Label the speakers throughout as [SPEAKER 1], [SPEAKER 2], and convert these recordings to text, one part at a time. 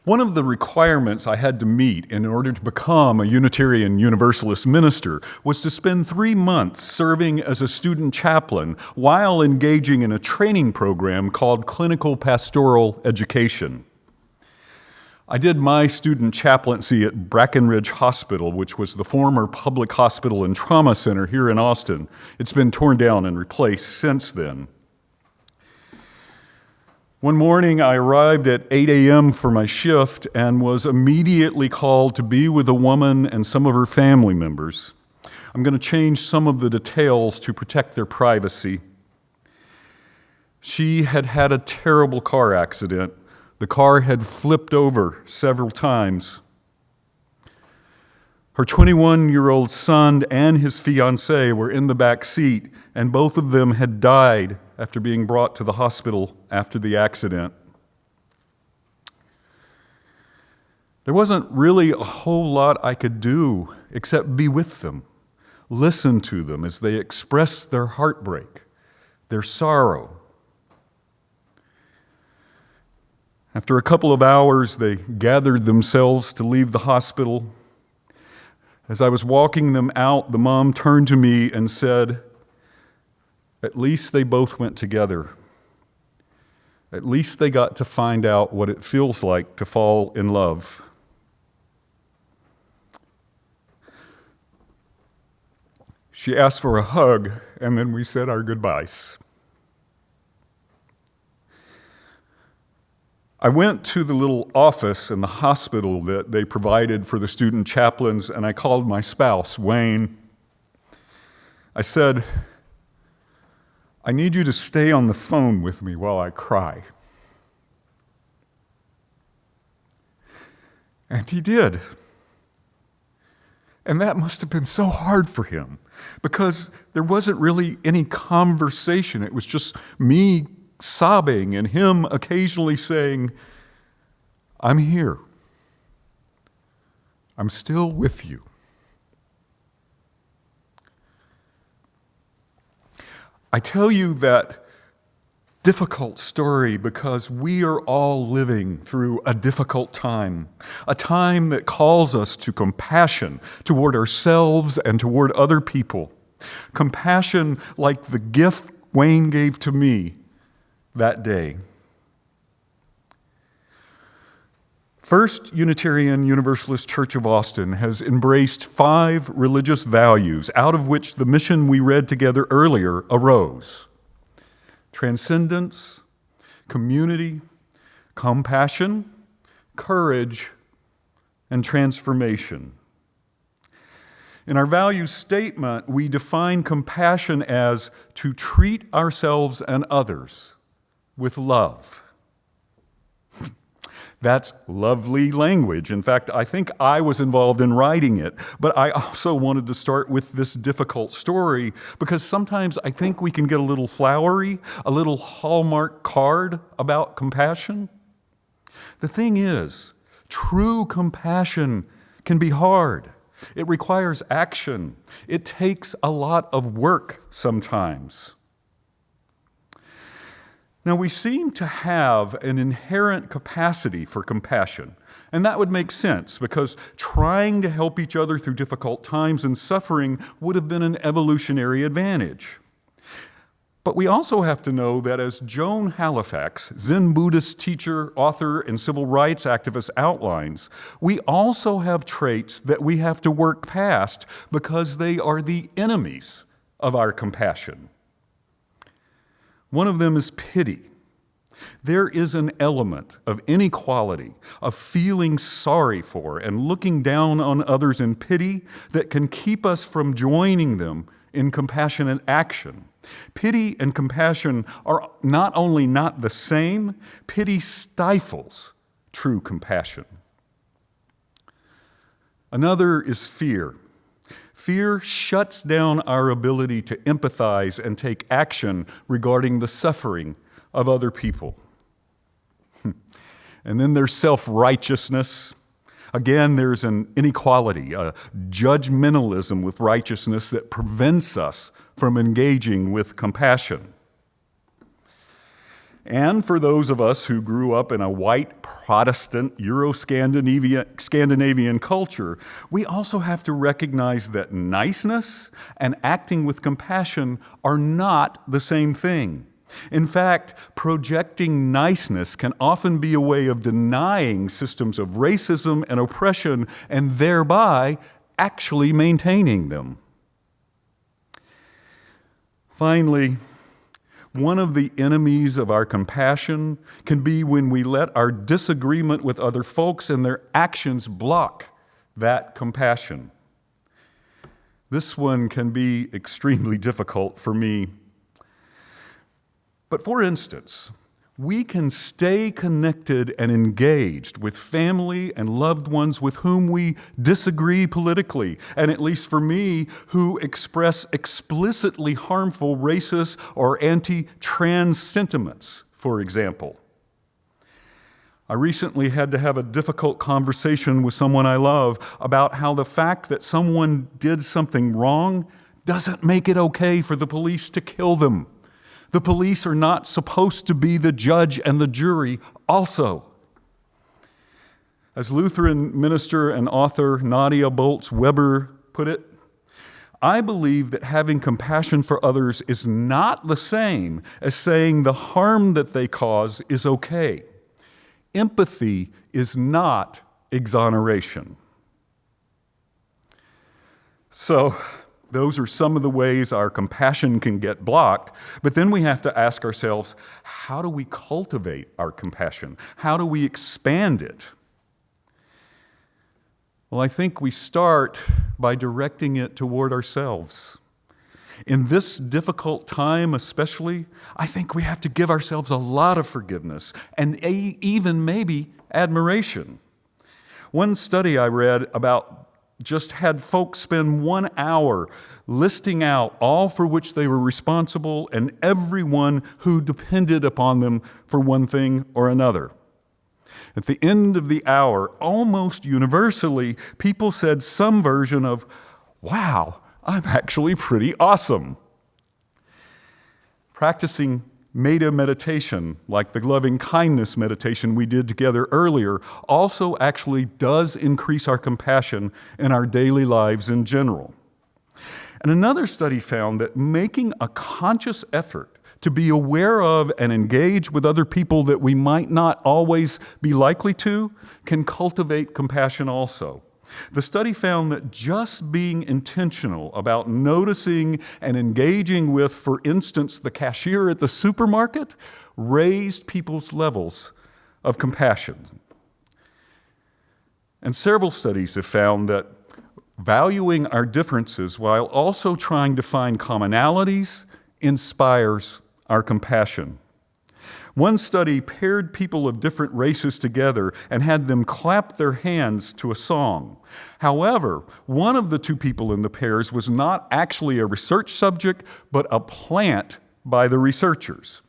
[SPEAKER 1] One of the requirements I had to meet in order to become a Unitarian Universalist minister was to spend 3 months serving as a student chaplain while engaging in a training program called Clinical Pastoral Education. I did my student chaplaincy at Brackenridge Hospital, which was the former public hospital and trauma center here in Austin. It's been torn down and replaced since then. One morning, I arrived at 8 a.m. for my shift and was immediately called to be with a woman and some of her family members. I'm going to change some of the details to protect their privacy. She had had a terrible car accident. The car had flipped over several times. Her 21-year-old son and his fiancée were in the back seat, and both of them had died after being brought to the hospital after the accident. There wasn't really a whole lot I could do except be with them, listen to them as they expressed their heartbreak, their sorrow. After a couple of hours, they gathered themselves to leave the hospital. As I was walking them out, the mom turned to me and said, "At least they both went together. At least they got to find out what it feels like to fall in love." She asked for a hug, and then we said our goodbyes. I went to the little office in the hospital that they provided for the student chaplains, and I called my spouse, Wayne. I said, "I need you to stay on the phone with me while I cry." And he did. And that must have been so hard for him because there wasn't really any conversation. It was just me sobbing and him occasionally saying, "I'm here. I'm still with you." I tell you that difficult story because we are all living through a difficult time, a time that calls us to compassion toward ourselves and toward other people. Compassion like the gift Wayne gave to me that day. First Unitarian Universalist Church of Austin has embraced 5 religious values, out of which the mission we read together earlier arose: transcendence, community, compassion, courage, and transformation. In our values statement, we define compassion as to treat ourselves and others with love. That's lovely language. In fact, I think I was involved in writing it, but I also wanted to start with this difficult story because sometimes I think we can get a little flowery, a little Hallmark card about compassion. The thing is, true compassion can be hard. It requires action. It takes a lot of work sometimes. Now, we seem to have an inherent capacity for compassion, and that would make sense because trying to help each other through difficult times and suffering would have been an evolutionary advantage. But we also have to know that, as Joan Halifax, Zen Buddhist teacher, author, and civil rights activist outlines, we also have traits that we have to work past because they are the enemies of our compassion. One of them is pity. There is an element of inequality, of feeling sorry for and looking down on others in pity that can keep us from joining them in compassionate action. Pity and compassion are not only not the same, pity stifles true compassion. Another is fear. Fear shuts down our ability to empathize and take action regarding the suffering of other people. And then there's self-righteousness. Again, there's an inequality, a judgmentalism with righteousness that prevents us from engaging with compassion. And for those of us who grew up in a white Protestant Euro-Scandinavian culture, we also have to recognize that niceness and acting with compassion are not the same thing. In fact, projecting niceness can often be a way of denying systems of racism and oppression and thereby actually maintaining them. Finally, one of the enemies of our compassion can be when we let our disagreement with other folks and their actions block that compassion. This one can be extremely difficult for me. But for instance, we can stay connected and engaged with family and loved ones with whom we disagree politically, and at least for me, who express explicitly harmful racist or anti-trans sentiments, for example. I recently had to have a difficult conversation with someone I love about how the fact that someone did something wrong doesn't make it okay for the police to kill them. The police are not supposed to be the judge and the jury also. As Lutheran minister and author Nadia Bolz-Weber put it, I believe that having compassion for others is not the same as saying the harm that they cause is okay. Empathy is not exoneration. So, those are some of the ways our compassion can get blocked, but then we have to ask ourselves, how do we cultivate our compassion? How do we expand it? Well, I think we start by directing it toward ourselves. In this difficult time especially, I think we have to give ourselves a lot of forgiveness and even maybe admiration. One study I read about just had folks spend 1 hour listing out all for which they were responsible and everyone who depended upon them for one thing or another. At the end of the hour, almost universally, people said some version of, "Wow, I'm actually pretty awesome." Practicing metta meditation, like the loving kindness meditation we did together earlier, also actually does increase our compassion in our daily lives in general. And another study found that making a conscious effort to be aware of and engage with other people that we might not always be likely to can cultivate compassion also. The study found that just being intentional about noticing and engaging with, for instance, the cashier at the supermarket, raised people's levels of compassion. And several studies have found that valuing our differences while also trying to find commonalities inspires our compassion. One study paired people of different races together and had them clap their hands to a song. However, one of the two people in the pairs was not actually a research subject, but a plant by the researchers.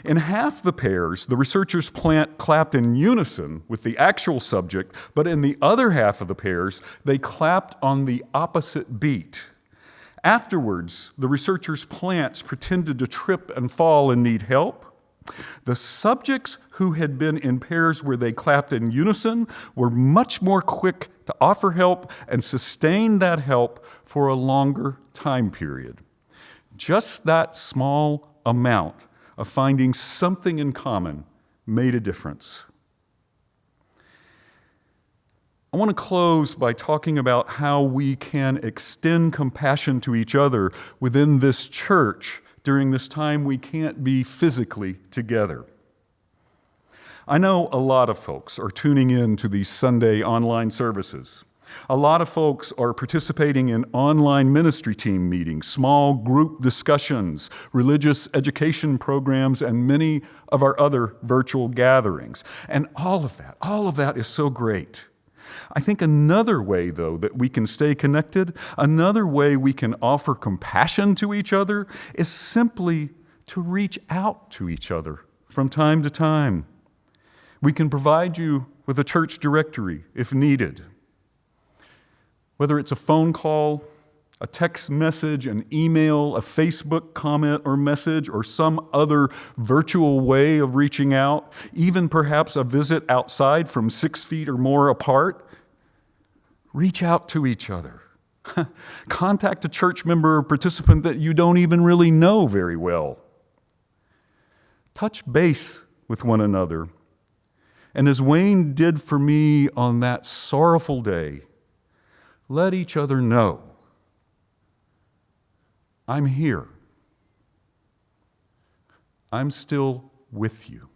[SPEAKER 1] In half the pairs, the researchers' plant clapped in unison with the actual subject, but in the other half of the pairs, they clapped on the opposite beat. Afterwards, the researchers' plants pretended to trip and fall and need help. The subjects who had been in pairs where they clapped in unison were much more quick to offer help and sustain that help for a longer time period. Just that small amount of finding something in common made a difference. I want to close by talking about how we can extend compassion to each other within this church during this time we can't be physically together. I know a lot of folks are tuning in to these Sunday online services. A lot of folks are participating in online ministry team meetings, small group discussions, religious education programs, and many of our other virtual gatherings. And all of that is so great. I think another way, though, that we can stay connected, another way we can offer compassion to each other is simply to reach out to each other from time to time. We can provide you with a church directory if needed. Whether it's a phone call, a text message, an email, a Facebook comment or message, or some other virtual way of reaching out, even perhaps a visit outside from 6 feet or more apart, reach out to each other. Contact a church member or participant that you don't even really know very well. Touch base with one another. And as Wayne did for me on that sorrowful day, let each other know, I'm here. I'm still with you.